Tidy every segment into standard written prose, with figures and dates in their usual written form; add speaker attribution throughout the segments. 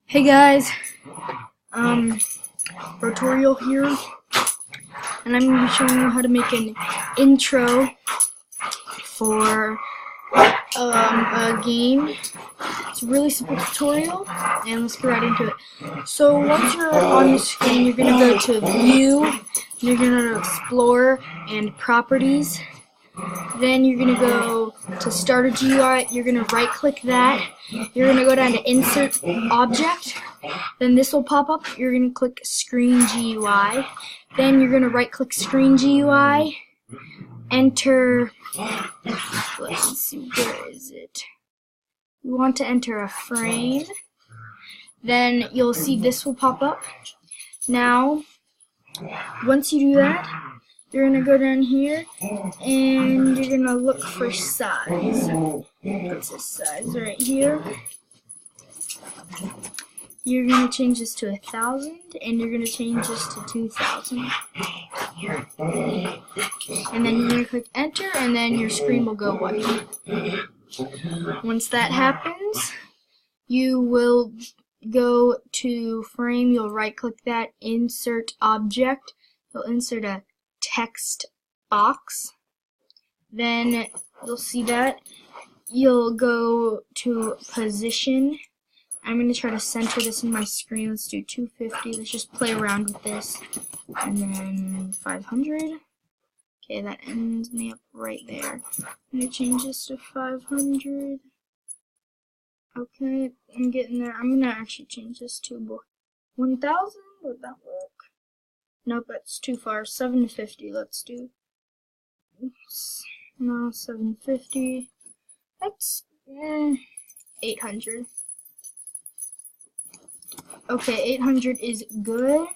Speaker 1: Hey guys, tutorial here, and I'm going to be showing you how to make an intro for a game. It's a really simple tutorial, and let's get right into it. So once you're on the screen, you're going to go to View, and you're going to Explore and Properties. Then you're going to go to Start a GUI, you're going to right click that, you're going to go down to Insert Object, then this will pop up, you're going to click Screen GUI, then you're going to right click Screen GUI, enter, let's see, where is it? You want to enter a frame, then you'll see this will pop up. Now, once you do that, you're going to go down here and you're going to look for size. What's this size right here? You're going to change this to 1,000 and you're going to change this to 2,000. And then you're going to click enter and then your screen will go white. Once that happens, you will go to frame, you'll right click that, insert object, you'll insert a text box, then you'll see that you'll go to position. I'm going to try to center this in my screen. Let's do 250. Let's just play around with this, and then 500. Okay, that ends me up right there. I'm going to change this to 500. Okay, I'm getting there. I'm going to actually change this to 1,000. Would that work? Nope, that's too far. 750, let's do. Oops. No, 750. That's 800. Okay, 800 is good.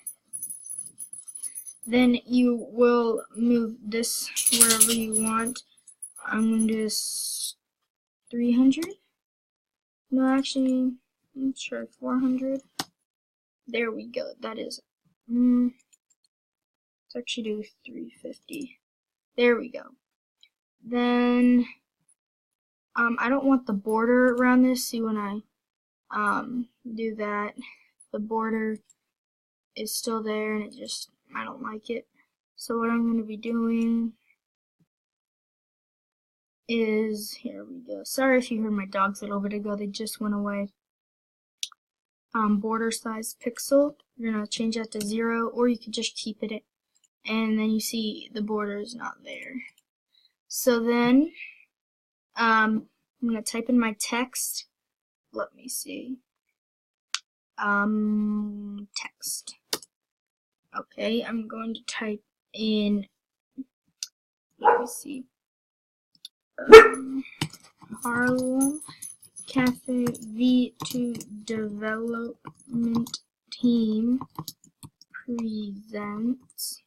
Speaker 1: Then you will move this wherever you want. I'm going to do this 300. No, actually, let's try 400. There we go. That is. Let's actually do 350. There we go. Then I don't want the border around this. See, when I do that, the border is still there and I don't like it. So what I'm going to be doing is, here we go. Sorry if you heard my dogs a little bit ago, they just went away. Border size pixel, you're going to change that to 0, or you could just keep it, and then you see the border is not there. So then I'm going to type in my text. Let me see. Text. Okay, I'm going to type in, let me see, Harlem Cafe V2 Development Team presents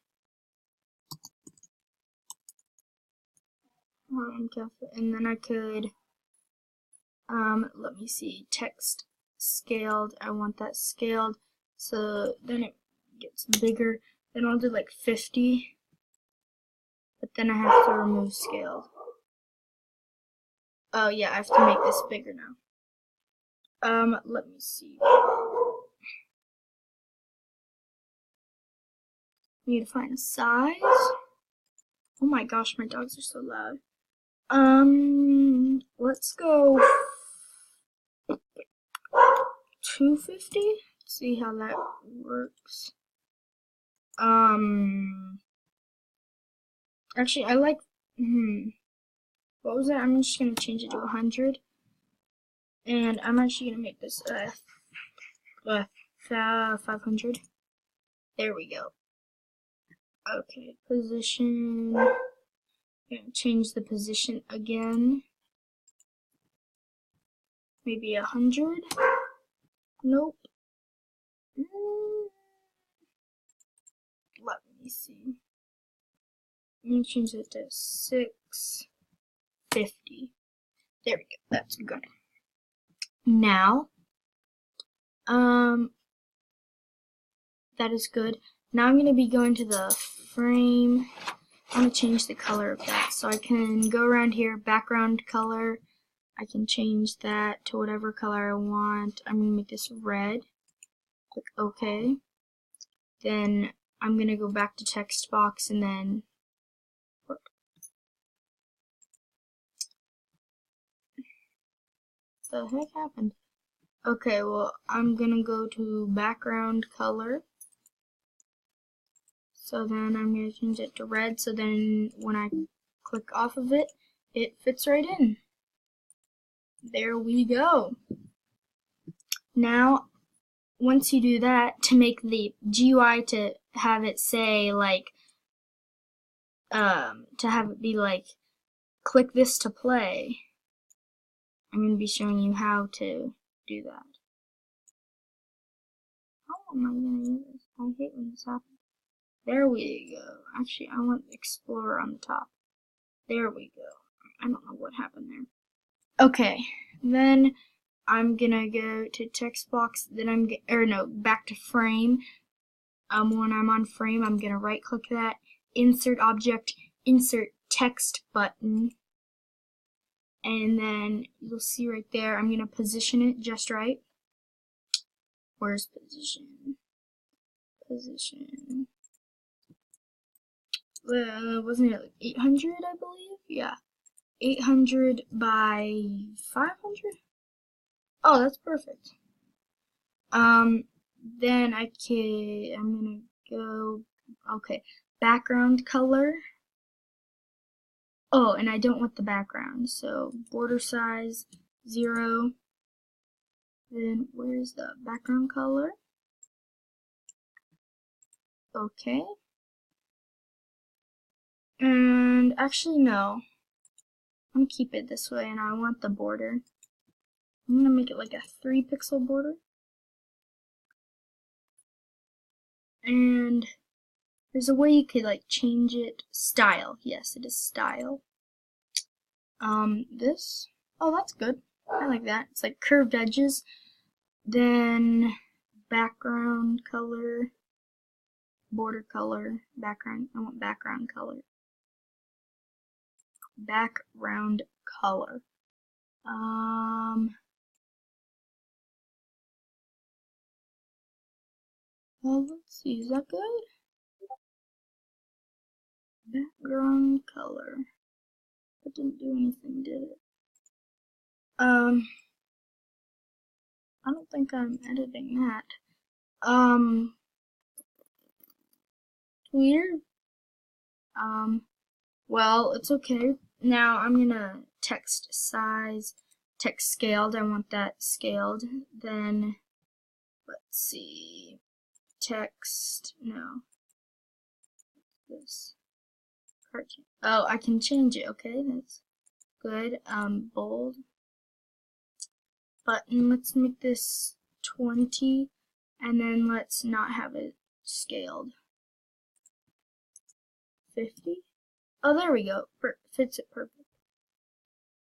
Speaker 1: Harlem Cafe, and then I could, let me see, text scaled. I want that scaled, so then it gets bigger. Then I'll do like 50, but then I have to remove scaled. Oh yeah, I have to make this bigger now. Let me see. Need to find a size. Oh my gosh, my dogs are so loud. Let's go 250. See how that works. Actually, I like, what was that? I'm just going to change it to 100. And I'm actually going to make this 500. There we go. Okay, position. I'm going to change the position again. Maybe 100. Nope. Let me see. I'm going to change it to 650. There we go. That's good. Now, that is good. Now I'm going to be going to the frame. I'm going to change the color of that. So I can go around here, background color, I can change that to whatever color I want. I'm going to make this red. Click OK. Then I'm going to go back to text box and then what the heck happened? Okay, well, I'm going to go to background color. So then I'm going to change it to red, so then when I click off of it, it fits right in. There we go. Now, once you do that, to make the GUI to have it say like, to have it be like, click this to play, I'm going to be showing you how to do that. How am I going to do this? I hate when this happens. There we go. Actually, I want Explorer on the top. There we go. I don't know what happened there. Okay, then I'm gonna go to text box. Then back to frame. When I'm on frame, I'm gonna right click that, insert object, insert text button, and then you'll see right there. I'm gonna position it just right. Where's position? Position. Wasn't it like 800, I believe? Yeah. 800 by 500? Oh, that's perfect. Then I'm gonna go, okay, background color. Oh, and I don't want the background, so border size 0. Then where's the background color? Okay. And actually, no. I'm gonna keep it this way, and I want the border. I'm gonna make it like a 3-pixel border. And there's a way you could like change it. Style. Yes, it is style. This. Oh, that's good. I like that. It's like curved edges. Then background color, border color, background. I want background color. Background color. Well, let's see. Is that good? Background color. That didn't do anything, did it? I don't think I'm editing that. Weird. Well, it's okay. Now I'm gonna text size, text scaled. I want that scaled. Then, let's see. Text, no. This. Cartoon. Oh, I can change it. Okay, that's good. Bold. Button, let's make this 20, and then let's not have it scaled. 50. Oh, there we go. Fits it perfect.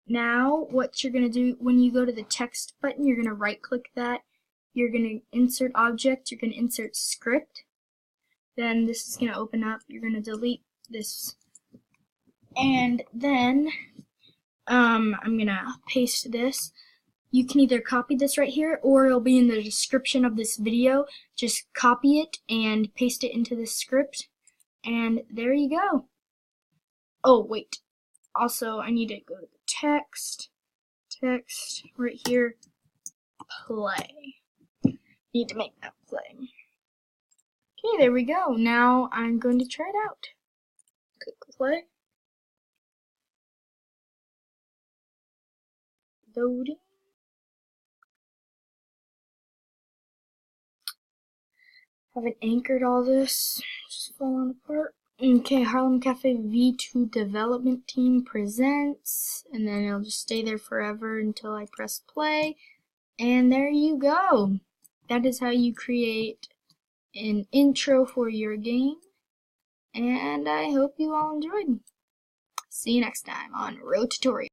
Speaker 1: Now, what you're going to do, when you go to the text button, you're going to right-click that. You're going to insert object. You're going to insert script. Then this is going to open up. You're going to delete this. And then I'm going to paste this. You can either copy this right here, or it'll be in the description of this video. Just copy it and paste it into the script. And there you go. Oh, wait. Also, I need to go to the text, right here, play. Need to make that play. Okay, there we go. Now I'm going to try it out. Click play. Loading. Haven't anchored all this. Just falling apart. Okay, Harlem Cafe V2 Development Team presents, and then it'll just stay there forever until I press play, and there you go. That is how you create an intro for your game, and I hope you all enjoyed. See you next time on Road Tutorial.